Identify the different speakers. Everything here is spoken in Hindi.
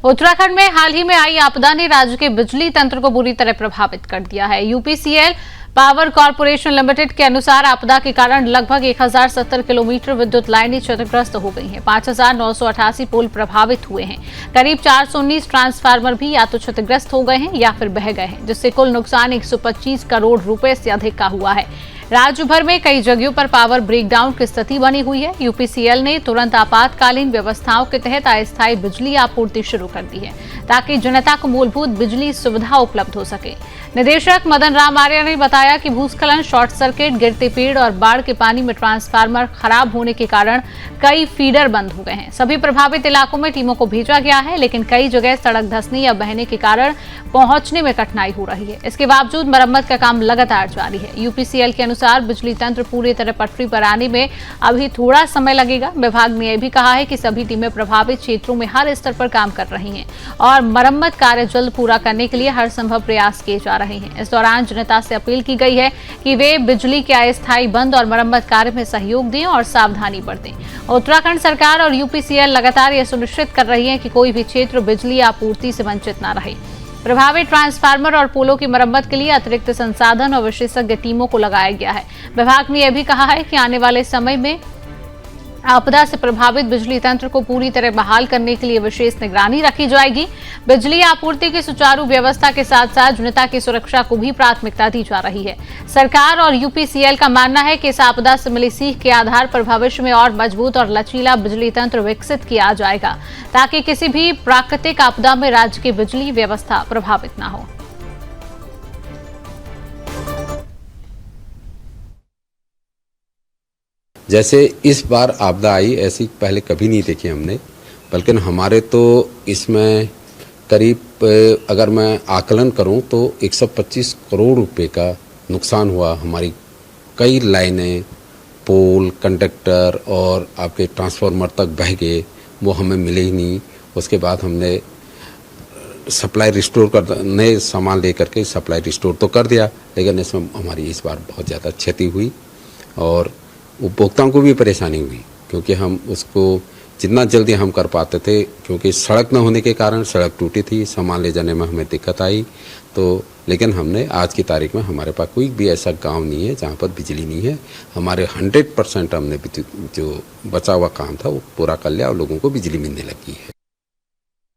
Speaker 1: उत्तराखंड में हाल ही में आई आपदा ने राज्य के बिजली तंत्र को बुरी तरह प्रभावित कर दिया है। यूपीसीएल पावर कॉर्पोरेशन लिमिटेड के अनुसार आपदा के कारण लगभग 1070 किलोमीटर विद्युत लाइनें क्षतिग्रस्त हो गई हैं। 5988 पोल प्रभावित हुए हैं। करीब 419 ट्रांसफार्मर भी या तो क्षतिग्रस्त हो गए हैं या फिर बह गए हैं, जिससे कुल नुकसान 125 करोड़ रुपए से अधिक का हुआ है। राज्य भर में कई जगहों पर पावर ब्रेकडाउन की स्थिति बनी हुई है। यूपीसीएल ने तुरंत आपातकालीन व्यवस्थाओं के तहत अस्थायी बिजली आपूर्ति शुरू कर दी है, ताकि जनता को मूलभूत बिजली सुविधा उपलब्ध हो सके। निदेशक मदन राम आर्य ने बताया कि भूस्खलन, शॉर्ट सर्किट, गिरते पेड़ और बाढ़ के पानी में ट्रांसफार्मर खराब होने के कारण कई फीडर बंद हो गए हैं। सभी प्रभावित इलाकों में टीमों को भेजा गया है, लेकिन कई जगह सड़क धंसने या बहने के कारण पहुंचने में कठिनाई हो रही है। इसके बावजूद मरम्मत का काम लगातार जारी है। यूपीसीएल के अनुसार बिजली तंत्र पूरी तरह पटरी पर आने में अभी थोड़ा समय लगेगा। विभाग ने यह भी कहा है कि सभी टीमें प्रभावित क्षेत्रों में हर स्तर पर काम कर रही हैं और मरम्मत कार्य जल्द पूरा करने के लिए हर संभव प्रयास किए जा रहे हैं। इस दौरान जनता से अपील की गई है कि वे बिजली के अस्थायी बंद और मरम्मत कार्य में सहयोग दें और सावधानी बरतें। उत्तराखंड सरकार और यूपीसीएल लगातार यह सुनिश्चित कर रही है कि कोई भी क्षेत्र बिजली आपूर्ति से वंचित न रहे। प्रभावित ट्रांसफार्मर और पोलों की मरम्मत के लिए अतिरिक्त संसाधन और विशेषज्ञ टीमों को लगाया गया है। विभाग ने यह भी कहा है कि आने वाले समय में आपदा से प्रभावित बिजली तंत्र को पूरी तरह बहाल करने के लिए विशेष निगरानी रखी जाएगी। बिजली आपूर्ति की सुचारू व्यवस्था के साथ साथ जनता की सुरक्षा को भी प्राथमिकता दी जा रही है। सरकार और यूपीसीएल का मानना है कि इस आपदा से मिली सीख के आधार पर भविष्य में और मजबूत और लचीला बिजली तंत्र विकसित किया जाएगा, ताकि किसी भी प्राकृतिक आपदा में राज्य की बिजली व्यवस्था प्रभावित न हो।
Speaker 2: जैसे इस बार आपदा आई, ऐसी पहले कभी नहीं देखी हमने, बल्कि हमारे तो इसमें करीब अगर मैं आकलन करूं तो 125 करोड़ रुपए का नुकसान हुआ। हमारी कई लाइनें, पोल, कंडक्टर और आपके ट्रांसफार्मर तक बह गए, वो हमें मिले ही नहीं। उसके बाद हमने सप्लाई रिस्टोर कर, नए सामान लेकर के सप्लाई रिस्टोर तो कर दिया, लेकिन इसमें हमारी इस बार बहुत ज़्यादा क्षति हुई और उपभोक्ताओं को भी परेशानी हुई, क्योंकि हम उसको जितना जल्दी हम कर पाते थे, क्योंकि सड़क न होने के कारण सड़क टूटी थी, सामान ले जाने में हमें दिक्कत आई। तो लेकिन हमने आज की तारीख में हमारे पास कोई भी ऐसा गांव नहीं है जहां पर बिजली नहीं है। हमारे 100% हमने जो बचा हुआ काम था वो पूरा कर लिया और लोगों को बिजली मिलने लगी है।